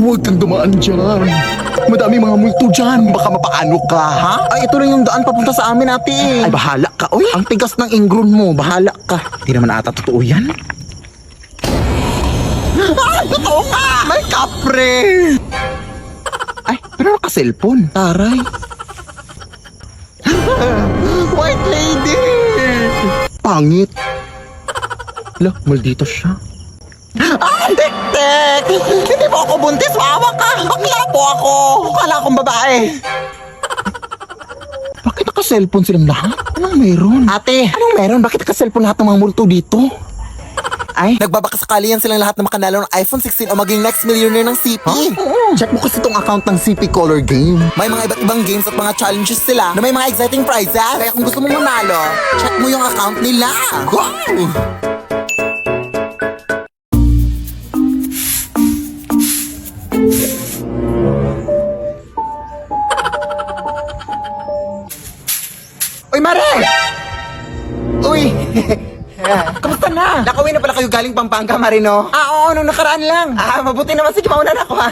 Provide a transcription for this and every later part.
Huwag kang dumaan dyan. Madami mga multo dyan. Baka mapaano ka, ha? Ay, ito lang yung daan papunta sa amin, ate. Ay, bahala ka, oy. Ang tigas ng ingron mo, bahala ka. Di naman ata totoo yan. Ay, totoo ka! May kapre! Ay, pero naka-cellphone. Taray. White lady! Pangit. Lo, maldito siya. Ay, tek-tek! Hindi mo ako buntis, maawa ka! Bakla po ako! Kala akong babae. Bakit naka-cellphone silang lahat? Anong meron? Ate, Anong meron? Bakit naka-cellphone lahat ng mga multo dito? ay, nagbabakasakali yan silang lahat na makanalo ng iPhone 16 o maging next millionaire ng CP. Check mo kasi itong account ng CP Color Game. May mga iba't ibang games at mga challenges sila na may mga exciting prizes. Kaya kung gusto mong manalo, check mo yung account nila. Go! Uy, Mare! Uy! Kamusta na? Nakauwi na pala kayo galing Pampanga, Marino? Oo, nung nakaraan lang. Mabuti naman. Sige, mauna na ako, ha?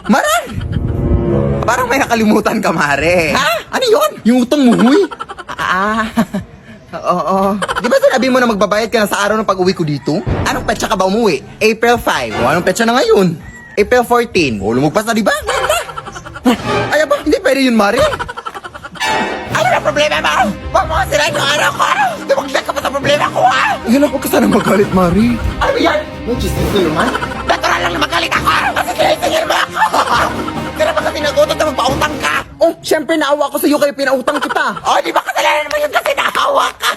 Mare! Parang may nakalimutan ka, Mare. Ha? Ano yun? Yung utang mo, huy. Oo. Di ba sinabi mo na magbabayad ka na sa araw ng pag-uwi ko dito? Anong petsa ka ba umuwi? April 5. O, anong petsa na ngayon? April 14. O, lumagpas na, di ba? Ay, ba? Hindi pwede yun, Mare. Ano na problema mo? Huwag mo kasirain yung araw ko! Dumagdag ka pa sa problema ko, ha? Yan ako ka sana magalit, Mari. Ano yan? May justice na naman? Natural lang na magalit ako! Kasi kinisingil mo ako! Kaya ba kasi nagutot na magpautang ka? Oh, syempre naawa ko sa'yo kaya pinautang kita. Oh, di ba kasalanan naman yun kasi naawa ka?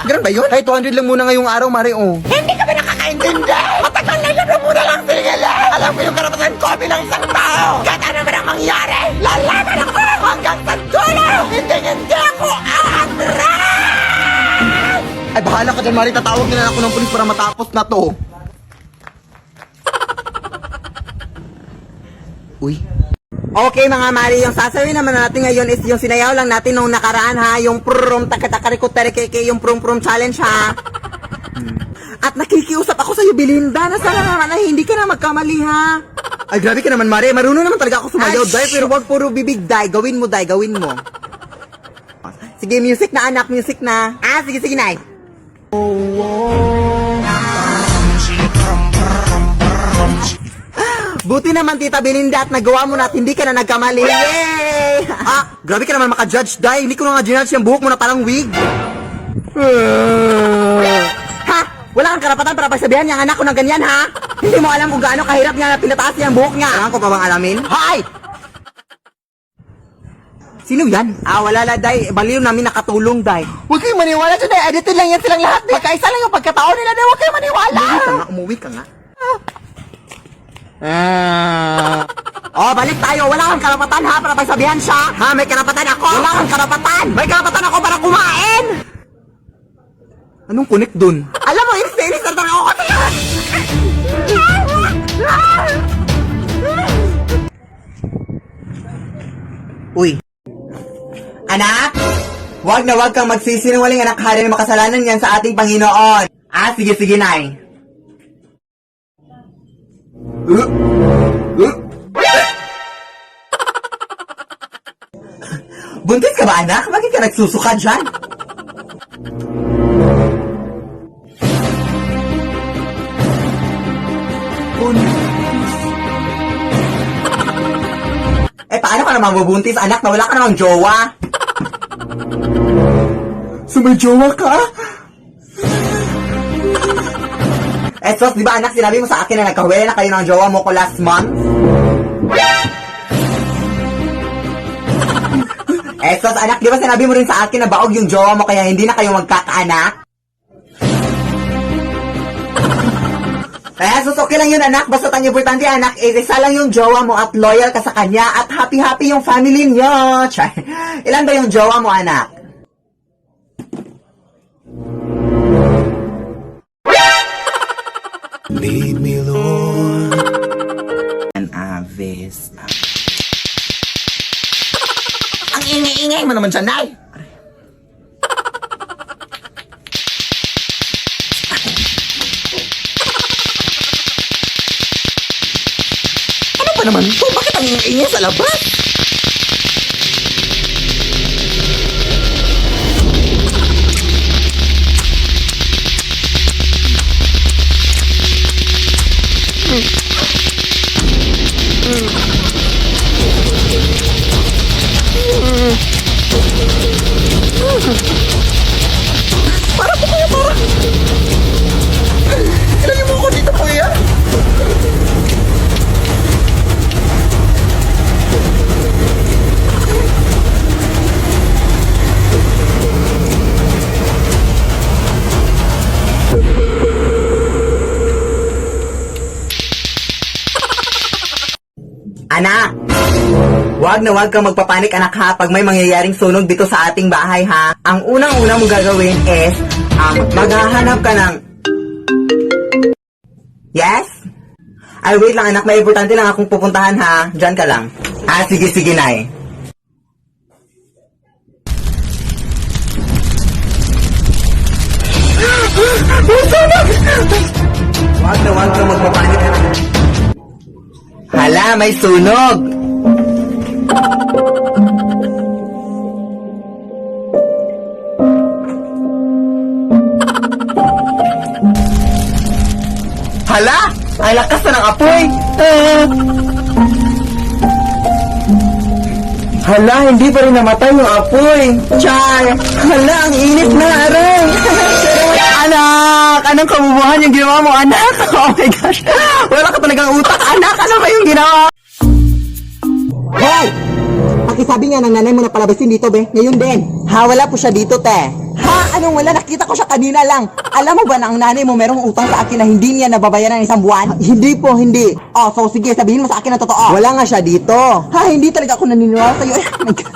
Ganun ba yun? Kahit 200 lang muna ngayong araw, Mari, oh. Hindi ka ba nakakaintindi? Matagal na yun na muna lang singil eh! Alam mo yung karapatan ko bilang isang tao! Kahit ano naman ang mangyari, lalaban ako hanggang sa dulo! Hindi ako atras! Ay, bahala ka dyan, Mari. Tatawag na lang ako ng pulis para matapos na to. Uy. Okay mga Mari, yung sasabihin naman natin ngayon is yung sinayaw lang natin nung nakaraan ha, yung prum takatakarikutarikeke, yung prum challenge ha. At nakikiusap ako sa'yo, Belinda, na sana naman ay hindi ka na magkamali ha. Ay grabe ka naman, Mari, marunong naman talaga ako sumayaw, Day, pero wag puro bibig, Day, gawin mo, Day, gawin mo. Sige, music na anak, music na. Sige, Nay. Buti naman, Tita Belinda, at nagawa mo na at hindi ka na nagkamali. Yay! Grabe ka naman maka-judge, Day. Hindi ko na nga ginudge yung buhok mo na parang wig. Ha? Wala kang karapatan para pagsabihan niya ang anak ko ng ganyan, ha? Hindi mo alam kung gaano kahirap niya na pinataas niya ang buhok niya. Kailangan ko pa bang alamin? Hay! Sino yan? Wala la, Day. Baliw namin nakatulong, Day. Huwag kayong maniwala dyan, Day. Edited lang yan silang lahat. Magkaisa lang yung pagkatao nila, Day. Huwag kayong maniwala. Umuwi ka nga. Balik tayo. Wala kang karapatan, ha, para pagsabihan siya. Ha, may karapatan ako. Wala kang karapatan. May karapatan ako para kumain. Anong connect dun? Alam mo, inis na ako kasi. Uy. Anak, wag na wag kang magsisinungaling, anak. Hari na makasalanan yan sa ating Panginoon. Sige, Nay. Buntis ka ba, anak? Bakit ka nagsusuka dyan? Paano ka naman mabuntis, anak, na wala ka namang jowa? So may jowa ka? Sos, di ba anak, sinabi mo sa akin na nagkahuwela na kayo ng jowa mo ko last month? Sos, anak, di ba sinabi mo rin sa akin na baog yung jowa mo kaya hindi na kayo magkakaanak? Sos, okay lang yun, anak. Basta ang importante, anak, isa lang yung jowa mo at loyal ka sa kanya at happy-happy yung family niyo. Ilan ba yung jowa mo, anak? Lead me, Lord. An avis. Ang ingay-ingay mo naman dyan, Nay. naman to? Bakit ang ingay sa labas? Para po kuya, para! Ilagay mo ako dito kuya! Anak! Wag na wag kang magpapanik anak ha pag may mangyayaring sunog dito sa ating bahay ha. Ang unang-una mong gagawin is maghahanap ka ng... Yes? Ay wait lang anak, may importante lang akong pupuntahan ha. Diyan ka lang. Sige nay. Wag na wag kang magpapanik anak. Hala, may sunog! Hala! Ay lakas na ng apoy! Hala, hindi pa rin namatay yung apoy! Char! Hala, ang init na aray! Anak! Anong kabubuhan yung ginawa mo, anak? Oh my gosh! Wala ka talagang utak, anak! Ano ba yung ginawa? Hoy! Pakisabi nga ng nanay mo na palabasin dito, be. Ngayon din. Ha, wala po siya dito, te. Ha? Anong wala? Nakita ko siya kanina lang. Alam mo ba na ang nanay mo merong utang sa akin na hindi niya nababayaran ng isang buwan? Hindi po, hindi. Oh, so sige, sabihin mo sa akin ang totoo. Wala nga siya dito. Ha, hindi talaga ako naniniwala sa'yo. Oh my God.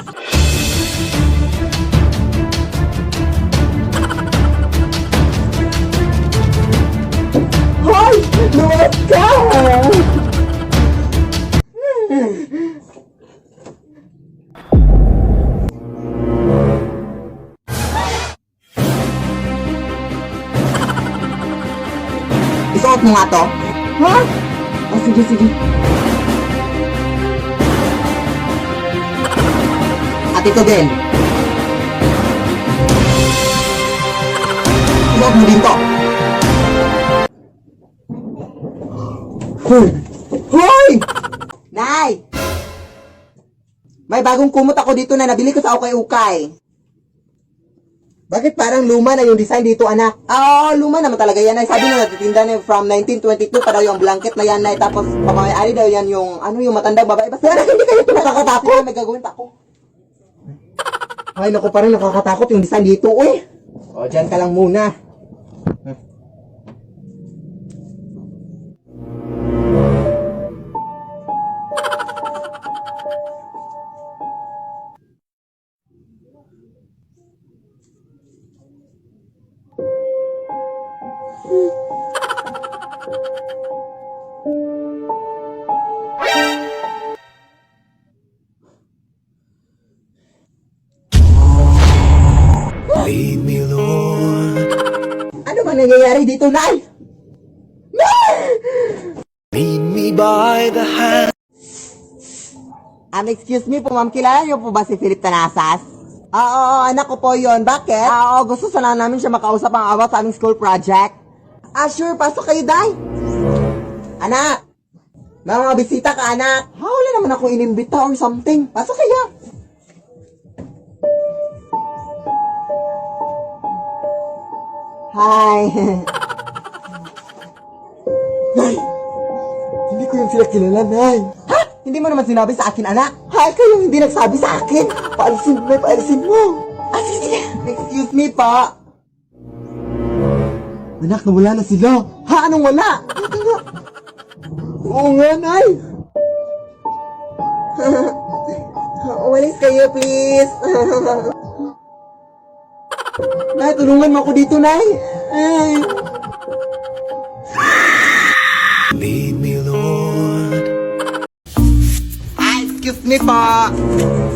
Hoy! Luwas ka! Isuot mo nga to. Ha? Oh, sige, sige. At ito din. Isuot mo din to. Hoy! Hoy! Nay! May bagong kumot ako dito na nabili ko sa ukay-ukay. Bakit parang luma na yung design dito, anak? Oo, luma naman talaga yan, ay. Sabi na natitinda na from 1922 pa daw yung blanket na yan, ay. Tapos, pamamayari daw yan yung, yung matandang babae. Basta, hindi kayo nakakatakot. May gagawin ako. Ay, naku, parang nakakatakot yung design dito, uy. O, dyan ka lang muna. Lead me, Lord. Ano bang nangyayari dito, Nay? Lead me by the hand. Excuse me po, ma'am. Kilala niyo po ba si Philip Tanasas? Oo, anak ko po yon. Bakit? Oo, gusto sana namin siya makausap ang about sa aming school project. Sure. Pasok kayo, Day. Anak. May mga bisita ka, anak. Wala naman ako inimbita or something. Pasok kayo. Hi. Nay, hindi ko yung sila kilala, Nay. Ha? Hindi mo naman sinabi sa akin, anak. Ha? Kayo hindi nagsabi sa akin. Paalisin mo, paalisin mo. Sige. Excuse me, pa. Anak, nawala na sila. Ha? Anong wala? Oo nga, Nay. Umalis kayo, please. Nay, tulungan mo ako dito, Nay. Ay. Lead me, Lord. Excuse me po.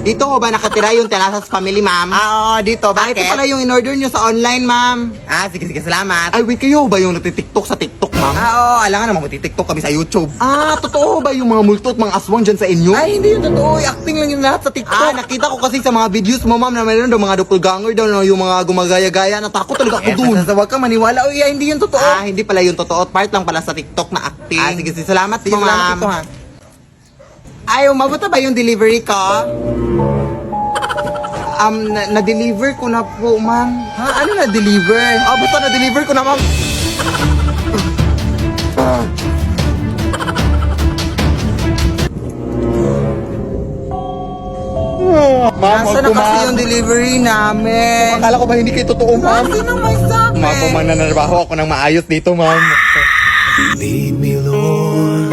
Dito ko ba nakatira yung Telasas family, ma'am? Oo, dito. Bakit? Ito pala yung in-order nyo sa online, ma'am. Sige, salamat. Ay, wait kayo ba yung natitiktok sa TikTok, ma'am? Oo, alangan naman mag-tiktok kami sa YouTube. Totoo ba yung mga multo at mga aswang dyan sa inyo? Ay, hindi yun totoo. Acting lang yun lahat sa TikTok. Nakita ko kasi sa mga videos mo, ma'am, na mayroon daw mga doppelganger daw, no, yung mga gumagaya-gaya. Natakot talaga ako dun. Huwag kang maniwala. Uy, hindi yun totoo. Hindi pala yung totoo. Part lang pala sa TikTok na acting. Sige, salamat Sige, po, salamat ma'am. ito, ha. Ay, umabot na ba yung delivery ko? Na-deliver ko na po, ma'am. Ano na-deliver? Basta na-deliver ko na, ma'am. Ma'am, Nasaan na kasi yung delivery namin? Akala ko ba hindi kayo totoo, ma'am? Sino may sabi? Ma'am, kung mananarbaho ako ng maayos dito, ma'am. Lead me, Lord.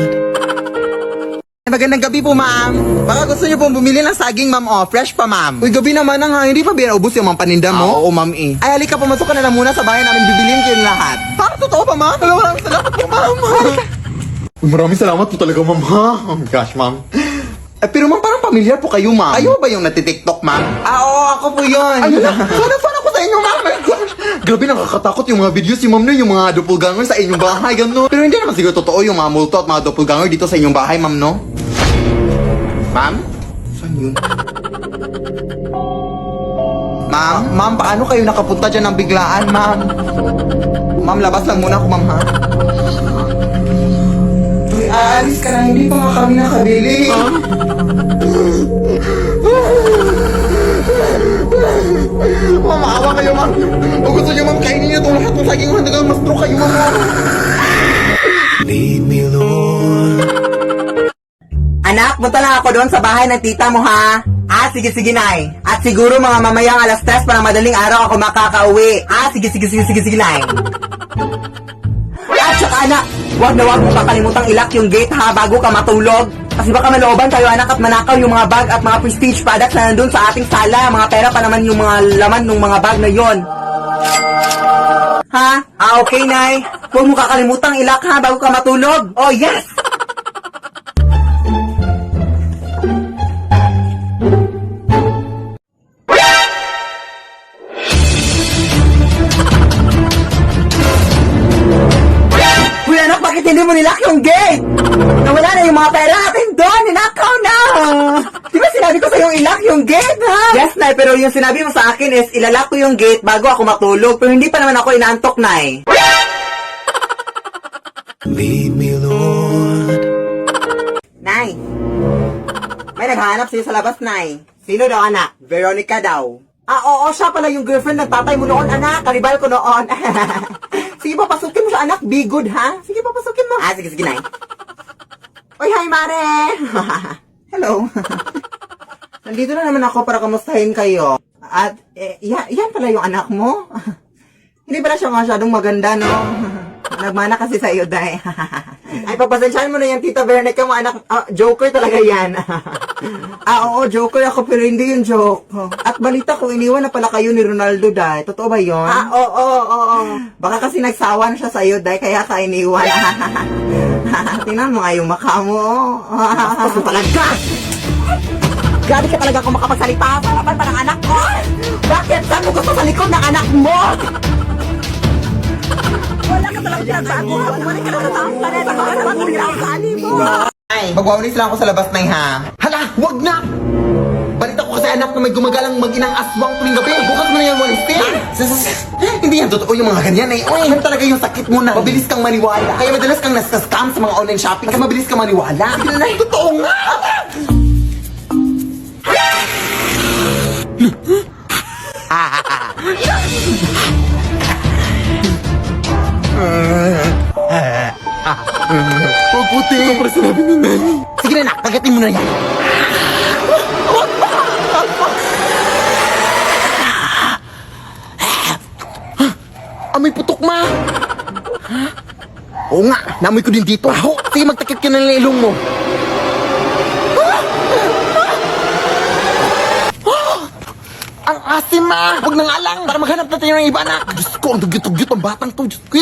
Magandang gabi po, ma'am. Baka gusto niyo pong bumili ng saging, ma'am. Fresh pa, ma'am. Uy, gabi naman ha. Hindi pa binaubos yung mga paninda mo? Oo, ma'am eh. Ay, halika, pumasok ka na lang muna sa bahay namin. Bibiliin ko yung lahat. Totoo pa, ma'am? Maraming salamat po, ma'am. Uy, maraming salamat po talaga, ma'am, ha? Oh my gosh, ma'am. Pero ma'am, parang pamilyar po kayo, ma'am. Kayo ba yung natitiktok, ma'am? Oo, ako po yun. Ayun na, fan ako sa inyo, ma'am. My gosh. Grabe, nakakatakot yung mga videos ni ma'am na yung mga doppelganger sa inyong bahay, gano'n. Pero hindi naman siguro totoo yung mga multo at mga doppelganger dito sa inyong bahay, ma'am, no? Ma'am? Saan yun? Ma'am, paano kayo nakapunta dyan ng biglaan, ma'am? Ma'am, labas lang muna ako, ma'am, ha? Aalis ka na, hindi pa nga kami nakabili. Ma'am, maawa kayo, ma'am. O gusto niyo, ma'am, kainin niyo itong lahat ng saging hanggang mas true kayo, ma'am. Lead me, Lord. Anak, punta lang ako doon sa bahay ng tita mo, ha? Sige, Nay. At siguro mga mamayang alas 3 para madaling araw ako makakauwi. Sige, Nay. At saka, anak, huwag mo kakalimutang ilak yung gate, ha, bago ka matulog. Kasi baka malooban tayo, anak, at manakaw yung mga bag at mga prestige products na nandun sa ating sala. Mga pera pa naman yung mga laman ng mga bag na yon. Ha? Okay, Nay. Huwag mo kakalimutang ilak, ha, bago ka matulog. Oh, yes! Uy, anak, bakit hindi mo nilak yung gate? Nawala na yung mga pera natin doon. Ninakaw na. Di ba sinabi ko sa'yo ilak yung gate, ha? Yes, Nay, pero yung sinabi mo sa akin is ilalak ko yung gate bago ako matulog. Pero hindi pa naman ako inaantok, Nay. Lead me, Lord. Nay, may naghahanap sa'yo sa labas, Nay. Sino daw, anak? Veronica daw. Oo, siya pala yung girlfriend ng tatay mo noon, anak. Karibal ko noon. Sige, papasukin mo siya, anak. Be good, ha? Sige, papasukin mo. Sige, Nay. Oy, hi, Mare! Hello. Nandito na naman ako para kamustahin kayo. At, yan pala yung anak mo. Hindi pala siya masyadong maganda, no? Nagmana kasi sa iyo, Day. Ay, pagpasensyahan mo na yan, Tita Veronica mo, anak. Joker talaga yan. Oo, joker ako, pero hindi yung joke. At balita ko, iniwan na pala kayo ni Ronaldo, Day. Totoo ba yun? Oo. Baka kasi nagsawa na siya sa iyo, Day, kaya ka iniwan. Tingnan mo nga yung mukha mo. Gusto talaga! Grabe ka talaga kung makapagsalita sa harapan pa ng anak ko! Bakit? Saan mo gusto sa likod ng anak mo? Wala ka talaga pinagbago. Bumalik ka na sa taong planeta. Baka naman kung ginakasali mo. Ay, magwawalis lang ako sa labas, Nay, ha? Hala, wag na! Balita ko kasi anak na may gumagalang mag-inang aswang tuwing gabi. Bukas mo na yan walistin. Hindi yan totoo yung mga ganyan eh. Uy, yan talaga yung sakit mo na. Mabilis kang maniwala. Kaya madalas kang nasa-scam sa mga online shopping. Kasi mabilis kang maniwala. Sige na, totoo nga! Huwag puti. Ito pala sinabi ni Nani. Sige na, kagatin mo na yan. Amoy putok, ma! Oo nga, namoy ko din dito. Sige, magtakip ka na ng ilong mo. Ang asim, ma! Huwag na nga lang, para maghanap natin ng iba, anak. Diyos ko, ang dugyot-dugyot ang batang to. Diyos ko,